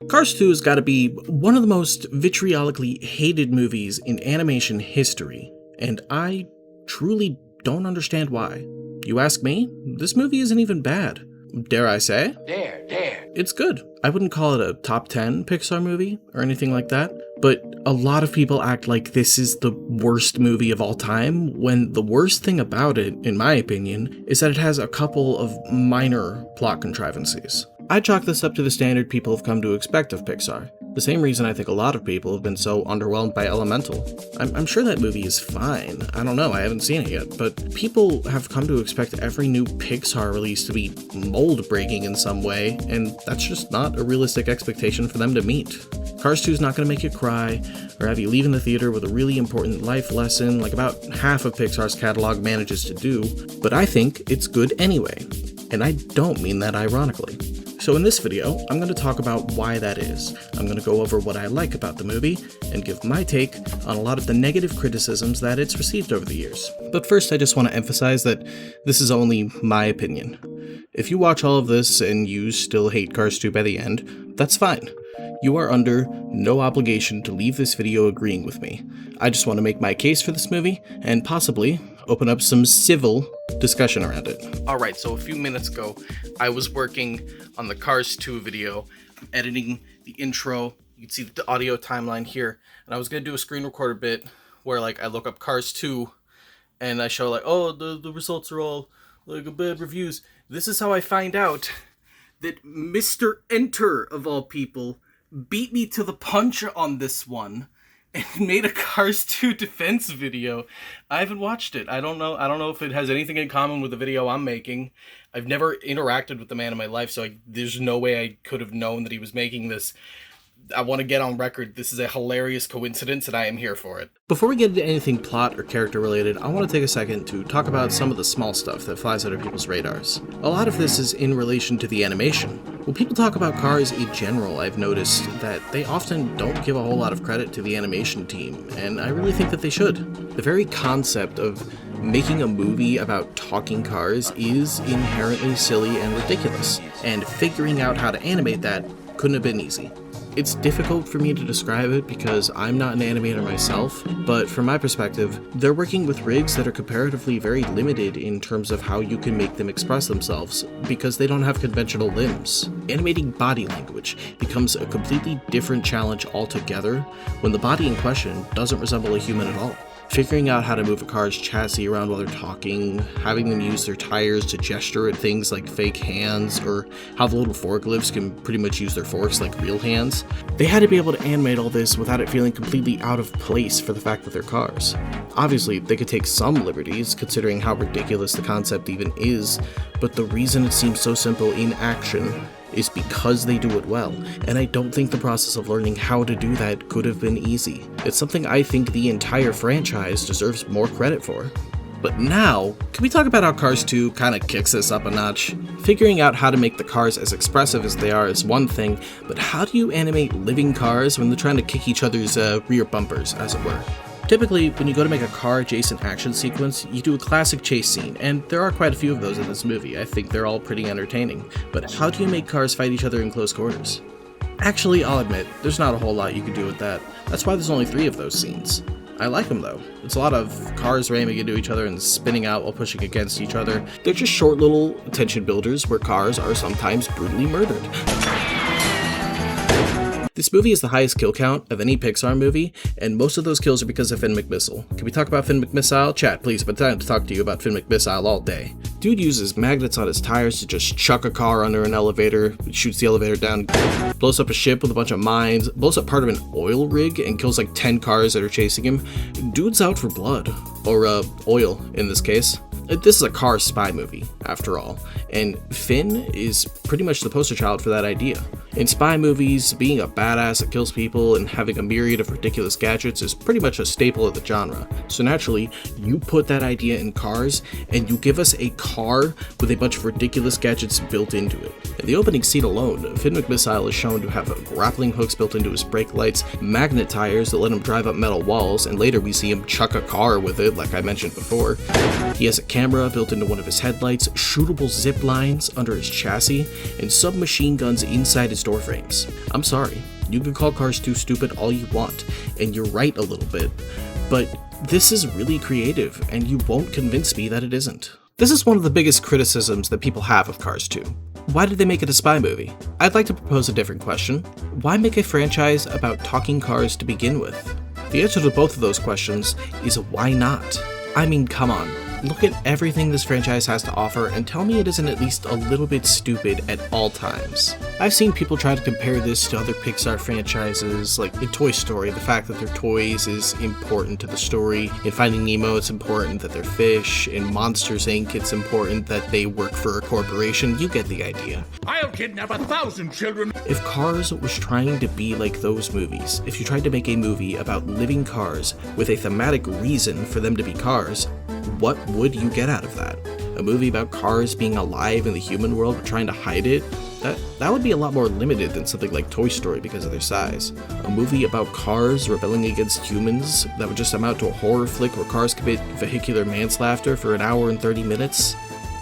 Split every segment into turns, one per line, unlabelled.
Cars 2 has got to be one of the most vitriolically hated movies in animation history, and I truly don't understand why. You ask me, this movie isn't even bad. Dare I say?
Dare.
It's good. I wouldn't call it a top 10 Pixar movie or anything like that, but a lot of people act like this is the worst movie of all time, when the worst thing about it, in my opinion, is that it has a couple of minor plot contrivances. I chalk this up to the standard people have come to expect of Pixar. The same reason I think a lot of people have been so underwhelmed by Elemental. I'm sure that movie is fine. I don't know, I haven't seen it yet, but people have come to expect every new Pixar release to be mold-breaking in some way, and that's just not a realistic expectation for them to meet. Cars 2 is not going to make you cry, or have you leaving the theater with a really important life lesson like about half of Pixar's catalog manages to do, but I think it's good anyway. And I don't mean that ironically. So in this video, I'm going to talk about why that is. I'm going to go over what I like about the movie, and give my take on a lot of the negative criticisms that it's received over the years. But first, I just want to emphasize that this is only my opinion. If you watch all of this and you still hate Cars 2 by the end, that's fine. You are under no obligation to leave this video agreeing with me. I just want to make my case for this movie, and possibly open up some civil discussion around it. Alright, so a few minutes ago, I was working on the Cars 2 video, editing the intro. You can see the audio timeline here, and I was going to do a screen recorder bit where I look up Cars 2, and I show oh, the results are all bad reviews. This is how I find out that Mr. Enter, of all people, beat me to the punch on this one and made a Cars 2 defense video. I haven't watched it. I don't know if it has anything in common with the video I'm making. I've never interacted with the man in my life, so there's no way I could have known that he was making this. I want to get on record, this is a hilarious coincidence, and I am here for it. Before we get into anything plot or character related, I want to take a second to talk about some of the small stuff that flies under people's radars. A lot of this is in relation to the animation. When people talk about Cars in general, I've noticed that they often don't give a whole lot of credit to the animation team, and I really think that they should. The very concept of making a movie about talking cars is inherently silly and ridiculous, and figuring out how to animate that couldn't have been easy. It's difficult for me to describe it because I'm not an animator myself, but from my perspective, they're working with rigs that are comparatively very limited in terms of how you can make them express themselves, because they don't have conventional limbs. Animating body language becomes a completely different challenge altogether when the body in question doesn't resemble a human at all. Figuring out how to move a car's chassis around while they're talking, having them use their tires to gesture at things like fake hands, or how the little forklifts can pretty much use their forks like real hands. They had to be able to animate all this without it feeling completely out of place for the fact that they're cars. Obviously, they could take some liberties, considering how ridiculous the concept even is, but the reason it seems so simple in action is because they do it well, and I don't think the process of learning how to do that could have been easy. It's something I think the entire franchise deserves more credit for. But now, can we talk about how Cars 2 kind of kicks this up a notch? Figuring out how to make the cars as expressive as they are is one thing, but how do you animate living cars when they're trying to kick each other's rear bumpers, as it were? Typically, when you go to make a car-adjacent action sequence, you do a classic chase scene, and there are quite a few of those in this movie. I think they're all pretty entertaining. But how do you make cars fight each other in close quarters? Actually, I'll admit, there's not a whole lot you can do with that. That's why there's only 3 of those scenes. I like them though. It's a lot of cars ramming into each other and spinning out while pushing against each other. They're just short little tension builders where cars are sometimes brutally murdered. This movie is the highest kill count of any Pixar movie, and most of those kills are because of Finn McMissile. Can we talk about Finn McMissile? Chat, please. I've been trying to talk to you about Finn McMissile all day. Dude uses magnets on his tires to just chuck a car under an elevator, shoots the elevator down, blows up a ship with a bunch of mines, blows up part of an oil rig, and kills like 10 cars that are chasing him. Dude's out for blood. Or, oil, in this case. This is a car spy movie, after all, and Finn is pretty much the poster child for that idea. In spy movies, being a badass that kills people and having a myriad of ridiculous gadgets is pretty much a staple of the genre. So naturally, you put that idea in cars, and you give us a car with a bunch of ridiculous gadgets built into it. In the opening scene alone, Finn McMissile is shown to have grappling hooks built into his brake lights, magnet tires that let him drive up metal walls, and later we see him chuck a car with it, like I mentioned before. He has a camera built into one of his headlights, shootable zip lines under his chassis, and submachine guns inside his size door frames. I'm sorry, you can call Cars 2 stupid all you want, and you're right a little bit, but this is really creative, and you won't convince me that it isn't. This is one of the biggest criticisms that people have of Cars 2. Why did they make it a spy movie? I'd like to propose a different question. Why make a franchise about talking cars to begin with? The answer to both of those questions is why not? I mean, come on. Look at everything this franchise has to offer and tell me it isn't at least a little bit stupid at all times. I've seen people try to compare this to other Pixar franchises, like in Toy Story, the fact that they're toys is important to the story. In Finding Nemo, it's important that they're fish. In Monsters, Inc., it's important that they work for a corporation. You get the idea.
I'll kidnap 1,000 children!
If Cars was trying to be like those movies, if you tried to make a movie about living cars with a thematic reason for them to be cars, what would you get out of that? A movie about cars being alive in the human world but trying to hide it? That would be a lot more limited than something like Toy Story because of their size. A movie about cars rebelling against humans that would just amount to a horror flick where cars commit vehicular manslaughter for an hour and 30 minutes?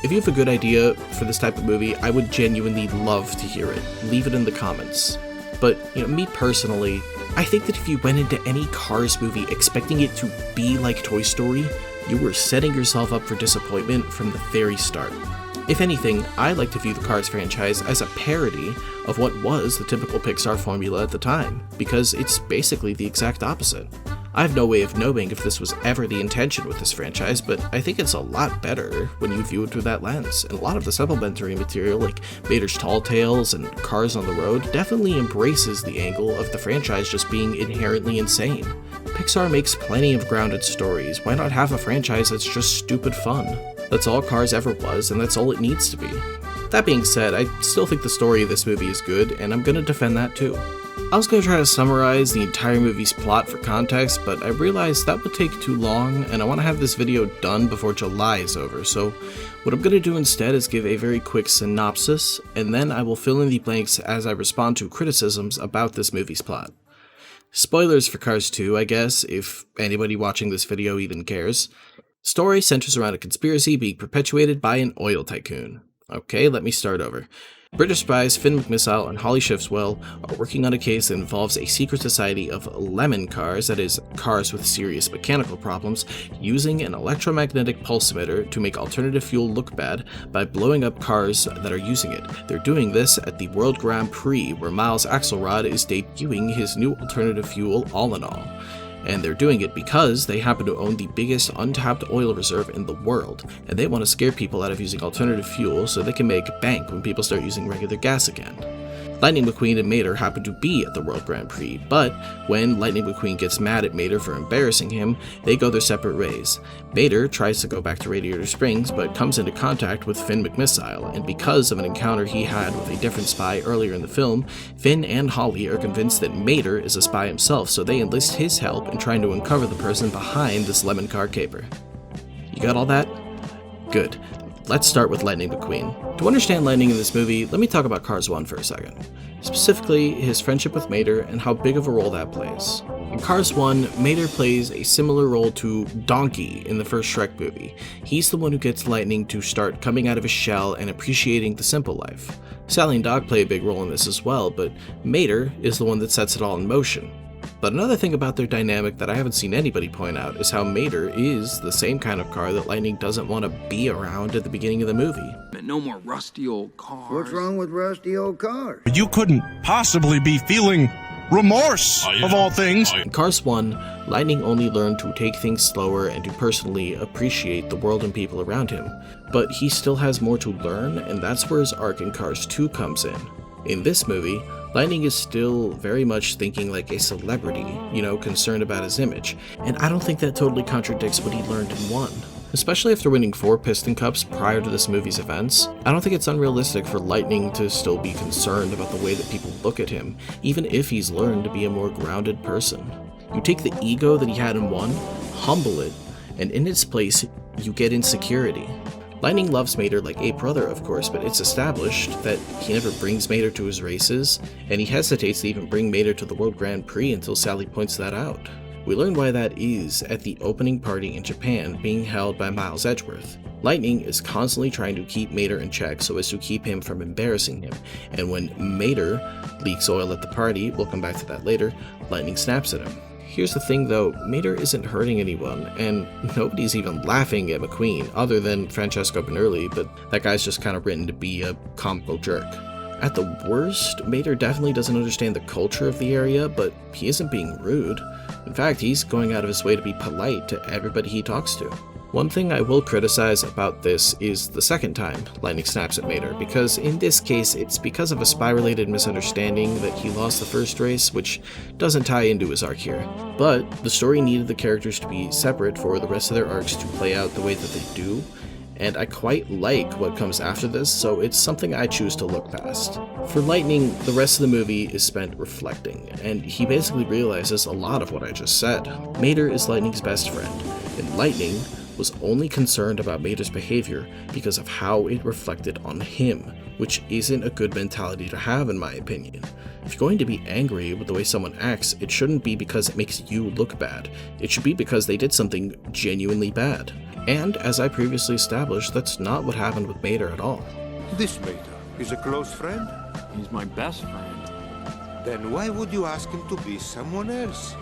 If you have a good idea for this type of movie, I would genuinely love to hear it. Leave it in the comments. But, me personally, I think that if you went into any Cars movie expecting it to be like Toy Story, you were setting yourself up for disappointment from the very start. If anything, I like to view the Cars franchise as a parody of what was the typical Pixar formula at the time, because it's basically the exact opposite. I have no way of knowing if this was ever the intention with this franchise, but I think it's a lot better when you view it through that lens, and a lot of the supplementary material like Mater's Tall Tales and Cars on the Road definitely embraces the angle of the franchise just being inherently insane. Pixar makes plenty of grounded stories, why not have a franchise that's just stupid fun? That's all Cars ever was, and that's all it needs to be. That being said, I still think the story of this movie is good, and I'm gonna defend that too. I was going to try to summarize the entire movie's plot for context, but I realized that would take too long, and I want to have this video done before July is over, so what I'm going to do instead is give a very quick synopsis, and then I will fill in the blanks as I respond to criticisms about this movie's plot. Spoilers for Cars 2, I guess, if anybody watching this video even cares. Story centers around a conspiracy being perpetuated by an oil tycoon. Okay, let me start over. British spies Finn McMissile and Holly Shiftswell are working on a case that involves a secret society of lemon cars, that is, cars with serious mechanical problems, using an electromagnetic pulse emitter to make alternative fuel look bad by blowing up cars that are using it. They're doing this at the World Grand Prix, where Miles Axelrod is debuting his new alternative fuel All in All. And they're doing it because they happen to own the biggest untapped oil reserve in the world, and they want to scare people out of using alternative fuel so they can make bank when people start using regular gas again. Lightning McQueen and Mater happen to be at the World Grand Prix, but when Lightning McQueen gets mad at Mater for embarrassing him, they go their separate ways. Mater tries to go back to Radiator Springs, but comes into contact with Finn McMissile, and because of an encounter he had with a different spy earlier in the film, Finn and Holly are convinced that Mater is a spy himself, so they enlist his help in trying to uncover the person behind this lemon car caper. You got all that? Good. Let's start with Lightning McQueen. To understand Lightning in this movie, let me talk about Cars 1 for a second. Specifically, his friendship with Mater and how big of a role that plays. In Cars 1, Mater plays a similar role to Donkey in the first Shrek movie. He's the one who gets Lightning to start coming out of his shell and appreciating the simple life. Sally and Doc play a big role in this as well, but Mater is the one that sets it all in motion. But another thing about their dynamic that I haven't seen anybody point out is how Mater is the same kind of car that Lightning doesn't want to be around at the beginning of the movie.
No more rusty old cars.
What's wrong with rusty old cars?
You couldn't possibly be feeling remorse, of all things.
In Cars 1, Lightning only learned to take things slower and to personally appreciate the world and people around him. But he still has more to learn, and that's where his arc in Cars 2 comes in. In this movie, Lightning is still very much thinking like a celebrity, concerned about his image, and I don't think that totally contradicts what he learned in 1. Especially after winning 4 Piston Cups prior to this movie's events, I don't think it's unrealistic for Lightning to still be concerned about the way that people look at him, even if he's learned to be a more grounded person. You take the ego that he had in 1, humble it, and in its place, you get insecurity. Lightning loves Mater like a brother, of course, but it's established that he never brings Mater to his races, and he hesitates to even bring Mater to the World Grand Prix until Sally points that out. We learn why that is at the opening party in Japan being held by Miles Edgeworth. Lightning is constantly trying to keep Mater in check so as to keep him from embarrassing him, and when Mater leaks oil at the party, we'll come back to that later, Lightning snaps at him. Here's the thing though, Mater isn't hurting anyone, and nobody's even laughing at McQueen, other than Francesco Benerli, but that guy's just kind of written to be a comical jerk. At the worst, Mater definitely doesn't understand the culture of the area, but he isn't being rude. In fact, he's going out of his way to be polite to everybody he talks to. One thing I will criticize about this is the second time Lightning snaps at Mater, because in this case it's because of a spy-related misunderstanding that he lost the first race, which doesn't tie into his arc here. But the story needed the characters to be separate for the rest of their arcs to play out the way that they do, and I quite like what comes after this, so it's something I choose to look past. For Lightning, the rest of the movie is spent reflecting, and he basically realizes a lot of what I just said. Mater is Lightning's best friend, and Lightning was only concerned about Mater's behavior because of how it reflected on him, which isn't a good mentality to have in my opinion. If you're going to be angry with the way someone acts, it shouldn't be because it makes you look bad. It should be because they did something genuinely bad. And as I previously established, that's not what happened with Mater at all.
This Mater is a close friend?
He's my best friend.
Then why would you ask him to be someone else?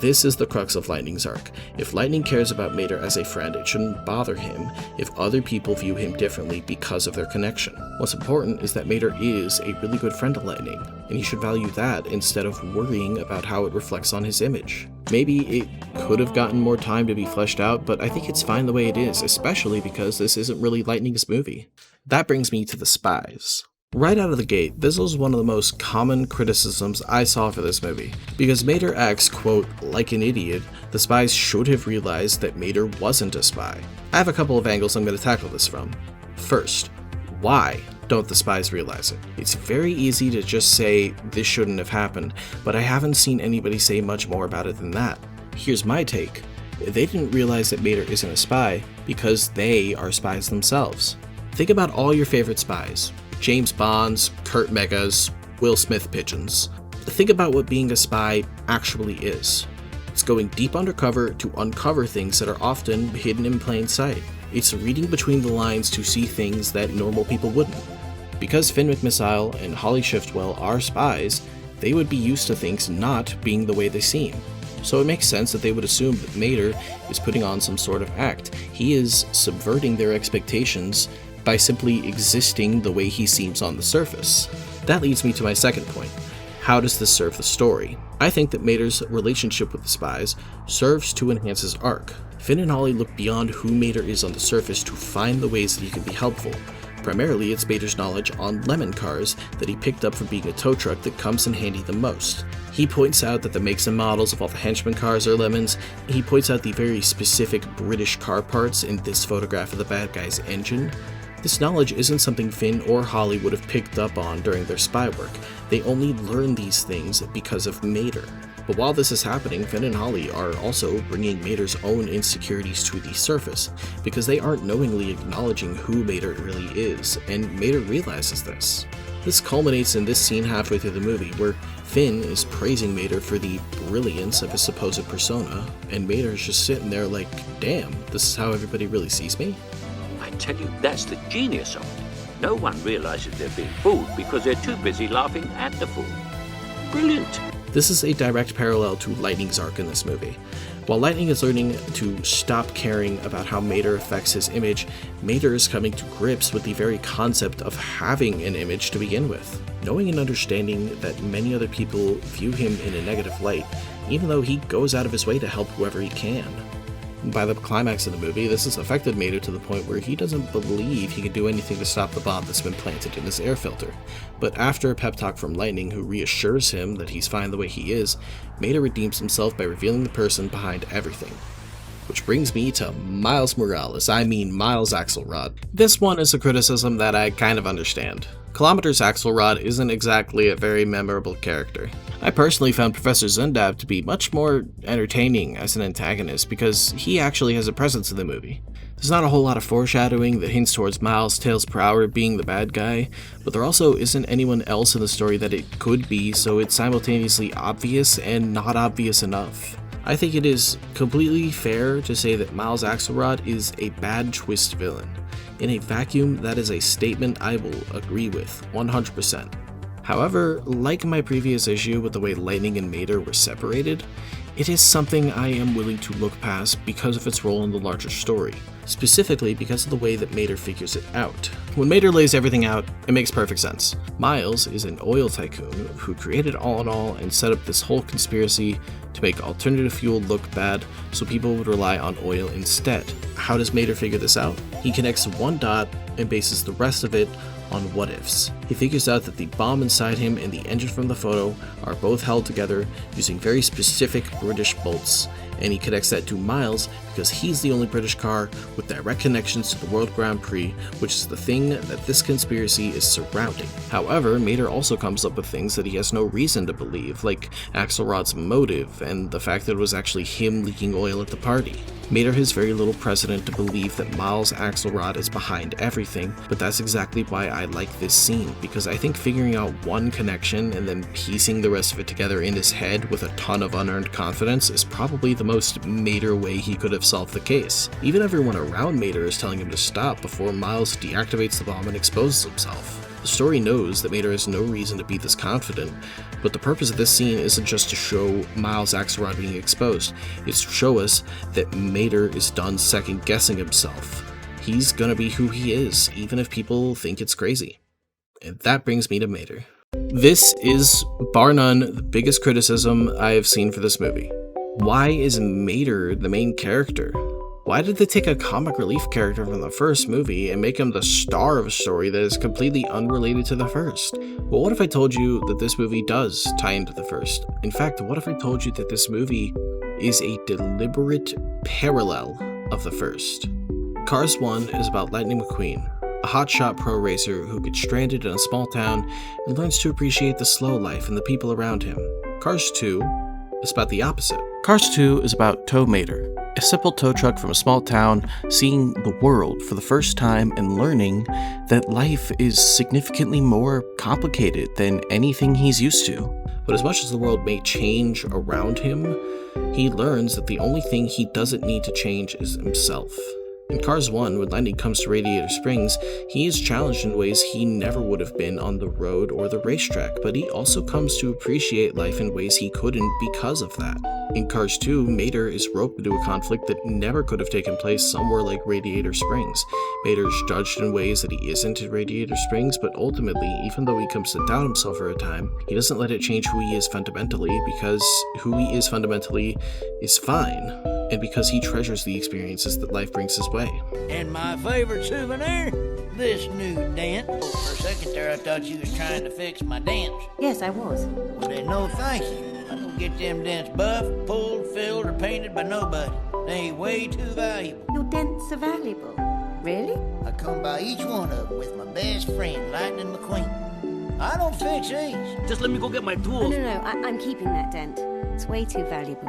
This is the crux of Lightning's arc. If Lightning cares about Mater as a friend, it shouldn't bother him if other people view him differently because of their connection. What's important is that Mater is a really good friend to Lightning, and he should value that instead of worrying about how it reflects on his image. Maybe it could have gotten more time to be fleshed out, but I think it's fine the way it is, especially because this isn't really Lightning's movie. That brings me to the spies. Right out of the gate, this was one of the most common criticisms I saw for this movie. Because Mater acts, quote, like an idiot, the spies should have realized that Mater wasn't a spy. I have a couple of angles I'm going to tackle this from. First, why don't the spies realize it? It's very easy to just say this shouldn't have happened, but I haven't seen anybody say much more about it than that. Here's my take. They didn't realize that Mater isn't a spy because they are spies themselves. Think about all your favorite spies. James Bonds, Kurt Megas, Will Smith pigeons. Think about what being a spy actually is. It's going deep undercover to uncover things that are often hidden in plain sight. It's reading between the lines to see things that normal people wouldn't. Because Finn McMissile and Holly Shiftwell are spies, they would be used to things not being the way they seem. So it makes sense that they would assume that Mater is putting on some sort of act. He is subverting their expectations by simply existing the way he seems on the surface. That leads me to my second point. How does this serve the story? I think that Mater's relationship with the spies serves to enhance his arc. Finn and Holly look beyond who Mater is on the surface to find the ways that he can be helpful. Primarily, it's Mater's knowledge on lemon cars that he picked up from being a tow truck that comes in handy the most. He points out that the makes and models of all the henchman cars are lemons. He points out the very specific British car parts in this photograph of the bad guy's engine. This knowledge isn't something Finn or Holly would have picked up on during their spy work. They only learn these things because of Mater. But while this is happening, Finn and Holly are also bringing Mater's own insecurities to the surface, because they aren't knowingly acknowledging who Mater really is, and Mater realizes this. This culminates in this scene halfway through the movie, where Finn is praising Mater for the brilliance of his supposed persona, and Mater's just sitting there like, damn, this is how everybody really sees me?
I tell you, that's the genius of it. No one realizes they're being fooled because they're too busy laughing at the fool. Brilliant.
This is a direct parallel to Lightning's arc in this movie. While Lightning is learning to stop caring about how Mater affects his image, Mater is coming to grips with the very concept of having an image to begin with. Knowing and understanding that many other people view him in a negative light, even though he goes out of his way to help whoever he can. By the climax of the movie, this has affected Mater to the point where he doesn't believe he can do anything to stop the bomb that's been planted in his air filter. But after a pep talk from Lightning, who reassures him that he's fine the way he is, Mater redeems himself by revealing the person behind everything. Which brings me to Miles Morales, Miles Axelrod. This one is a criticism that I kind of understand. Kilometer's Axelrod isn't exactly a very memorable character. I personally found Professor Zundab to be much more entertaining as an antagonist because he actually has a presence in the movie. There's not a whole lot of foreshadowing that hints towards Miles Tails per hour being the bad guy, but there also isn't anyone else in the story that it could be, so it's simultaneously obvious and not obvious enough. I think it is completely fair to say that Miles Axelrod is a bad twist villain. In a vacuum, that is a statement I will agree with 100%. However, like my previous issue with the way Lightning and Mater were separated, it is something I am willing to look past because of its role in the larger story, specifically because of the way that Mater figures it out. When Mater lays everything out, it makes perfect sense. Miles is an oil tycoon who created All in All and set up this whole conspiracy to make alternative fuel look bad so people would rely on oil instead. How does Mater figure this out? He connects one dot and bases the rest of it on what ifs. He figures out that the bomb inside him and the engine from the photo are both held together using very specific British bolts, and he connects that to Miles because he's the only British car with direct connections to the World Grand Prix, which is the thing that this conspiracy is surrounding. However, Mater also comes up with things that he has no reason to believe, like Axelrod's motive and the fact that it was actually him leaking oil at the party. Mater has very little precedent to believe that Miles Axelrod is behind everything, but that's exactly why I like this scene, because I think figuring out one connection and then piecing the rest of it together in his head with a ton of unearned confidence is probably the most Mater way he could have solved the case. Even everyone around Mater is telling him to stop before Miles deactivates the bomb and exposes himself. The story knows that Mater has no reason to be this confident, but the purpose of this scene isn't just to show Miles Axelrod being exposed, it's to show us that Mater is done second guessing himself. He's gonna be who he is, even if people think it's crazy. And that brings me to Mater. This is, bar none, the biggest criticism I have seen for this movie. Why is Mater the main character? Why did they take a comic relief character from the first movie and make him the star of a story that is completely unrelated to the first? Well, what if I told you that this movie does tie into the first? In fact, what if I told you that this movie is a deliberate parallel of the first? Cars 1 is about Lightning McQueen, a hotshot pro racer who gets stranded in a small town and learns to appreciate the slow life and the people around him. Cars 2 is about the opposite. Cars 2 is about Tow Mater, a simple tow truck from a small town seeing the world for the first time and learning that life is significantly more complicated than anything he's used to. But as much as the world may change around him, he learns that the only thing he doesn't need to change is himself. In Cars 1, when Lightning comes to Radiator Springs, he is challenged in ways he never would have been on the road or the racetrack, but he also comes to appreciate life in ways he couldn't because of that. In Cars 2, Mater is roped into a conflict that never could have taken place somewhere like Radiator Springs. Mater is judged in ways that he isn't in Radiator Springs, but ultimately, even though he comes to doubt himself for a time, he doesn't let it change who he is fundamentally, because who he is fundamentally is fine, and because he treasures the experiences that life brings his way.
And my favorite souvenir, this new dent. For a second there, I thought you was trying to fix my dents.
Yes, I was.
Well, then no thank you. I don't get them dents buffed, pulled, filled, or painted by nobody. They ain't way too valuable.
Your dents are valuable. Really?
I come by each one of them with my best friend, Lightning McQueen. I don't fix these.
Just let me go get my
Oh,
tools.
no, I'm keeping that dent. It's way too valuable.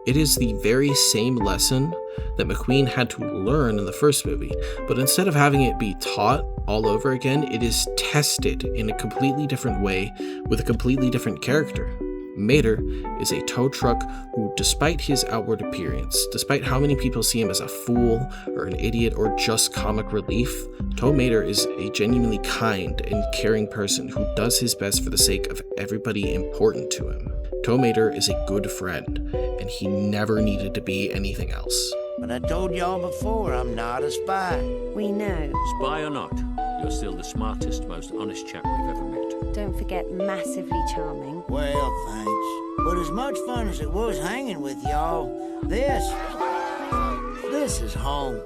It is the very same lesson that McQueen had to learn in the first movie, but instead of having it be taught all over again, it is tested in a completely different way with a completely different character. Mater is a tow truck who, despite his outward appearance, despite how many people see him as a fool or an idiot or just comic relief, Tow Mater is a genuinely kind and caring person who does his best for the sake of everybody important to him. Tow Mater is a good friend, and he never needed to be anything else.
But I told y'all before, I'm not a spy.
We know.
Spy or not, you're still the smartest, most honest chap we've ever met.
Don't forget massively charming.
Well, thanks. But as much fun as it was hanging with y'all, this is home.